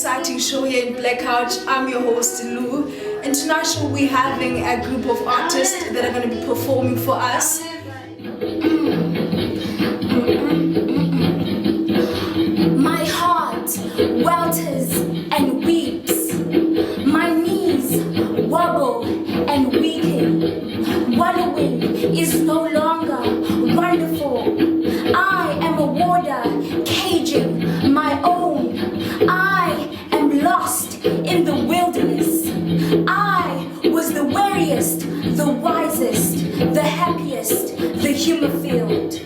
exciting show here in Black Couch. I'm your host Lou, and tonight's show we're having a group of artists that are going to be performing for us. My heart welters and weeps. My knees wobble and weaken. Wallowing is no longer wonderful. I am a warder, caging my own. I am lost in the wilderness. I was the wariest, the wisest, the happiest, the humor filled.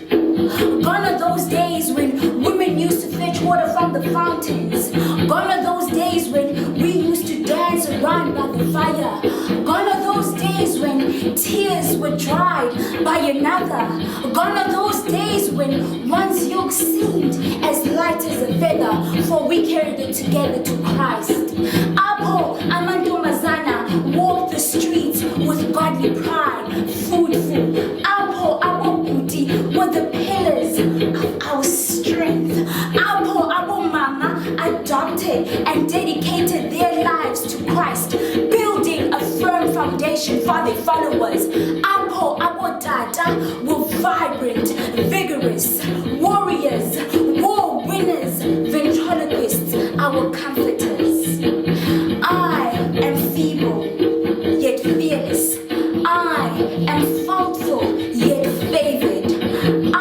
Gone are those days when women used to fetch water from the fountains. Gone are those days when we used to dance around by the fire. Gone are those days when tears were dried by another. Gone are those days when one's yoke seemed as light as a feather, for we carried it together to Christ. Apo amantombazana walked the streets with godly pride, foodful. Apo booty were the pillars of our strength. Apo mama adopted and dedicated their lives to Christ, building a firm foundation for their followers. Apo dada were vibrant, vigorous, warriors, war winners, ventriloquists, our comforters. I am feeble, yet fearless. I am faultful, yet favored. I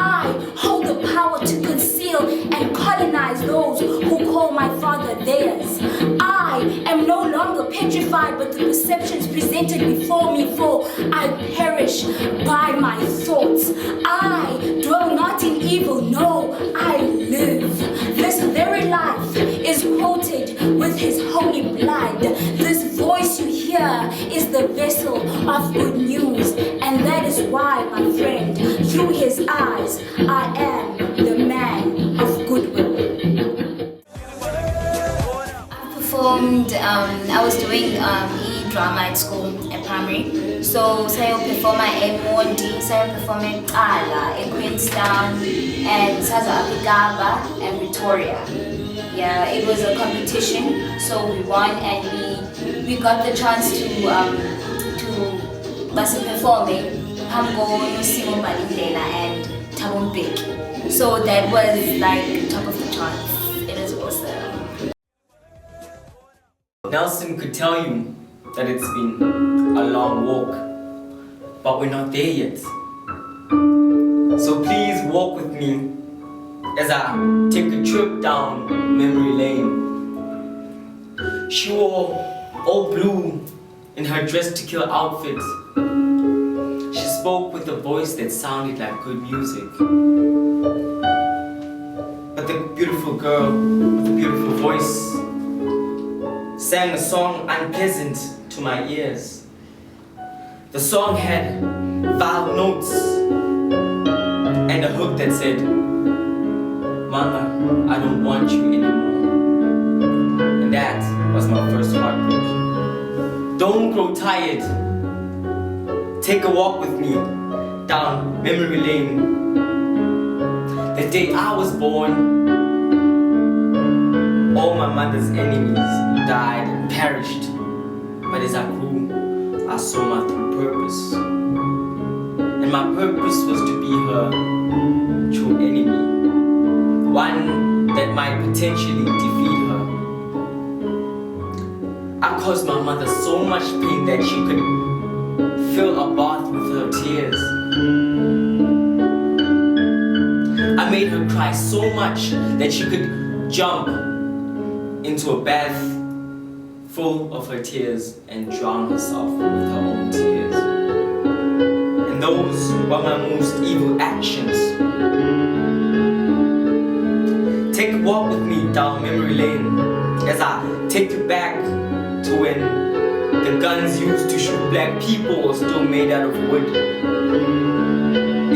hold the power to conceal and colonize those who call my father theirs. I am no longer petrified, but the perceptions presented before me, for I perish by my thoughts. I dwell not in evil, no, I live. This very life is quoted with his holy blood. This voice you hear is the vessel of good news, and that is why, my friend, through his eyes, I am the man of goodwill. I was doing drama at school at primary. So sayo perform at Moteetee, sayo perform at Ala, in Queenstown, and Saza Apigaba and Victoria. Yeah, it was a competition, so we won, and we got the chance to basi performing Hamgo Nusimo Balindela and Tabumbik. So that was like top of the charts. It is awesome. Nelson could tell you that it's been a long walk, but we're not there yet. So please walk with me as I take a trip down memory lane. She wore all blue in her dress to kill outfit. She spoke with a voice that sounded like good music. But the beautiful girl with the beautiful voice sang a song unpleasant to my ears. The song had vowel notes and a hook that said, "Mama, I don't want you anymore." And that was my first heartbreak. Don't grow tired. Take a walk with me down memory lane. The day I was born, all my mother's enemies died and perished. But as I grew, I saw my true purpose. And my purpose was to be her true enemy. One that might potentially defeat her. I caused my mother so much pain that she could fill a bath with her tears. I made her cry so much that she could jump into a bath full of her tears and drown herself with her own tears. And those were my most evil actions. Take a walk with me down memory lane as I take you back to when the guns used to shoot black people were still made out of wood.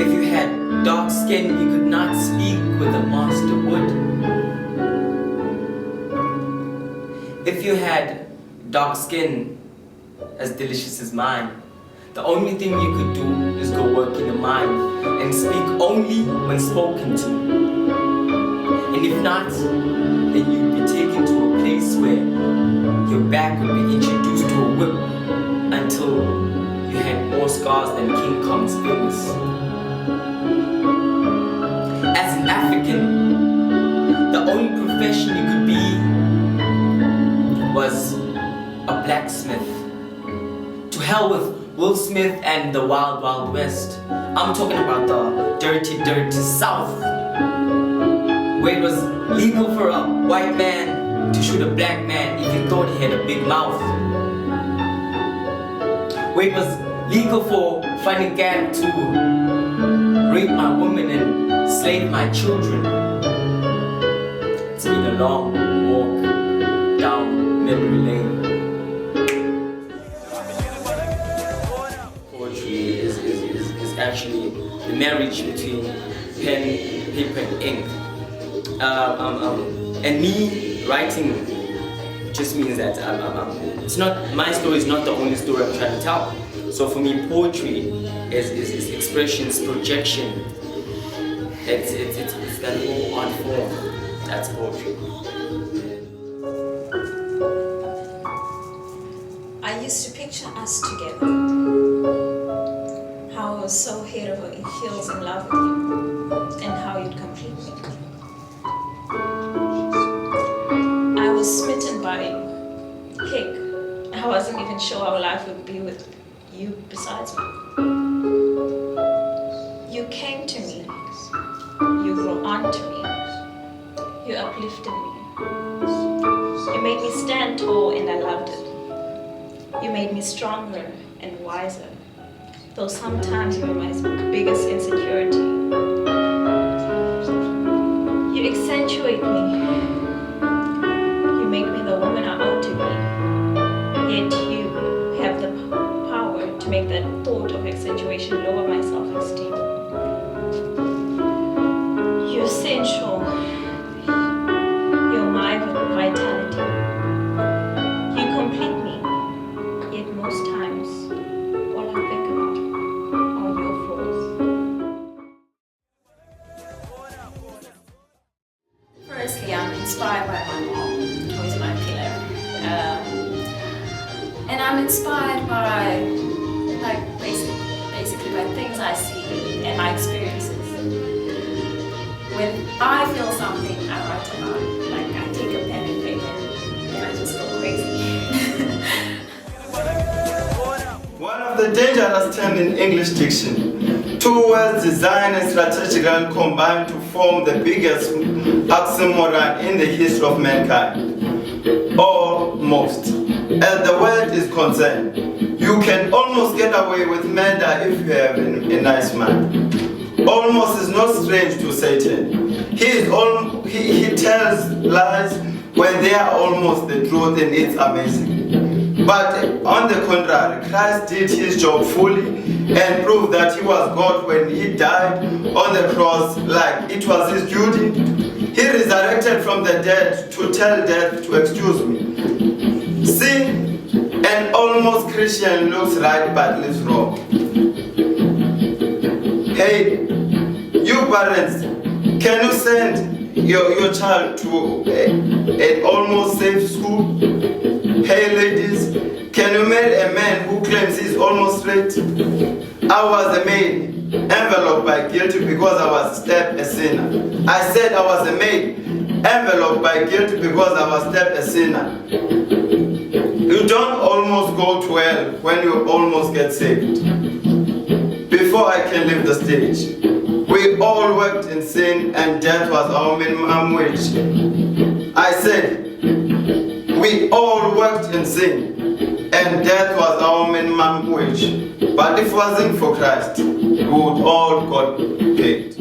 If you had dark skin, you could not speak with a monster would. If you had dark skin as delicious as mine, the only thing you could do is go work in the mine and speak only when spoken to. And if not, then you'd be taken to a place place where your back would be introduced to a whip until you had more scars than King Kong's fingers. As an African, the only profession you could be was a blacksmith. To hell with Will Smith and the Wild Wild West. I'm talking about the dirty, dirty South, where it was legal for a white man to shoot a black man if he thought he had a big mouth. Where it was legal for Funny Gang to rape my woman and slave my children. It's been a long walk down memory lane. Poetry is actually the marriage between pen, paper, and ink. And me writing just means that it's not, my story is not the only story I'm trying to tell. So for me, poetry is expressions, projection. It's that whole art form. That's poetry. I used to picture us together. How I was so head over heels in love with you, and how you'd complete me. I was smitten by you. Heck, I wasn't even sure how life would be with you besides me. You came to me. You grew onto me. You uplifted me. You made me stand tall, and I loved it. You made me stronger and wiser, though sometimes you were my biggest insecurity. You accentuate me. You make me the woman I ought to be. Yet you have the power to make that thought of accentuation lower my self-esteem. You're essential. You're my vitality. You complete me. Yet most times, all I think about are your flaws. Firstly, I'm inspired by my mom, who is my pillar. And I'm inspired by, basically by things I see and my experiences. When I feel something, I write about it. Like, I take a pen and paper and I just go crazy. One of the dangerous terms in English diction. Two words designed and strategically combined to form the biggest oxymoron in the history of mankind. Almost. As the word is concerned, you can almost get away with murder if you have a nice mind. Almost is not strange to Satan. He tells lies when they are almost the truth, and it's amazing. But on the contrary, Christ did his job fully and proved that he was God when he died on the cross like it was his duty. He resurrected from the dead to tell death to excuse me. See, an almost Christian looks right but lives wrong. Hey, you parents, can you send your child to an almost safe school? Hey ladies, can you marry a man who claims he's almost straight? I was a maid, enveloped by guilty because I was stepped a sinner. I said I was a maid, enveloped by guilty because I was stepped a sinner. You don't almost go to hell when you almost get saved. Before I can leave the stage, we all worked in sin and death was our minimum wage. I said, we all worked in sin and death was our minimum wage. But if it wasn't for Christ, we would all got paid.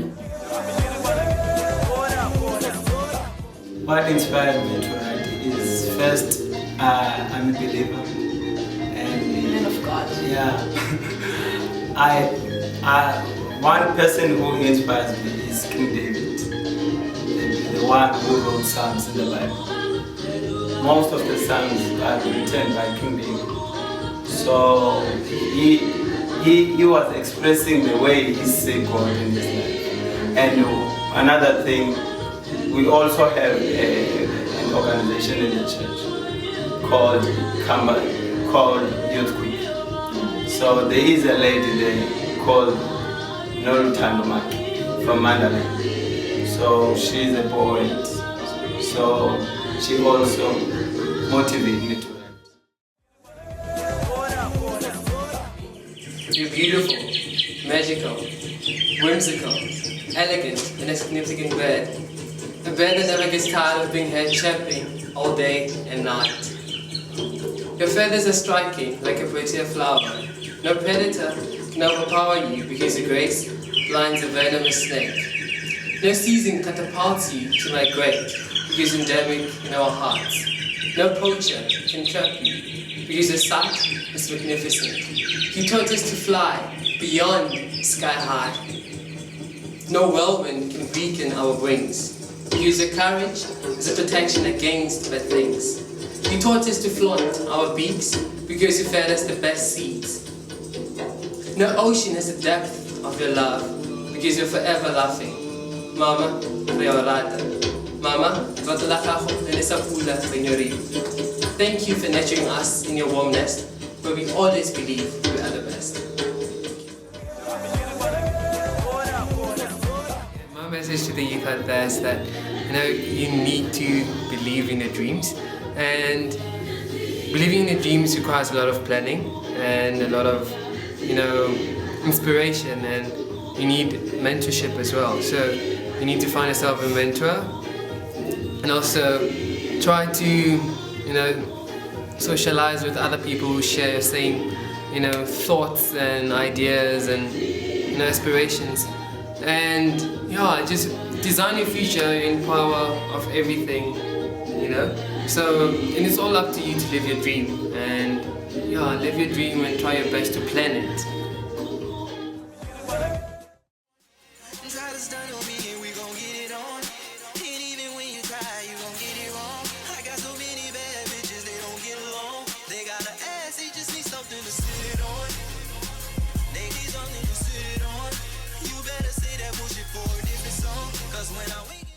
What inspired me to write is first, I'm a believer. Man of God. Yeah. One person who inspires me is King David, the one who wrote Psalms in the Bible. Most of the Psalms are written by King David. So he was expressing the way he sees God in his life. And another thing, we also have an organization in the church called Youth Group. So there is a lady there called Norutando from Mandalay. So she's a poet. So she also motivates me to act. You're beautiful, magical, whimsical, elegant, and a significant bird. A bird that never gets tired of being heard chirping all day and night. Your feathers are striking like a prettier flower. No predator can overpower you because your grace blinds a venomous snake. No season catapults you to my grave because you're endemic in our hearts. No poacher can trap you because your sight is magnificent. You taught us to fly beyond sky high. No whirlwind can weaken our wings because your courage is a protection against bad things. You taught us to flaunt our beaks because you fed us the best seeds. No ocean has the depth of your love because you're forever laughing. Mama, Mama, thank you for nurturing us in your warm nest, where we always believe we are the best. My message to the youth out there is that you need to believe in your dreams, and believing in your dreams requires a lot of planning and a lot of inspiration, and you need mentorship as well. So you need to find yourself a mentor, and also try to socialize with other people who share your same thoughts and ideas and aspirations, and just design your future in power of everything, so and it's all up to you to live your dream, and live your dream and try your best to plan it. Cause when I wake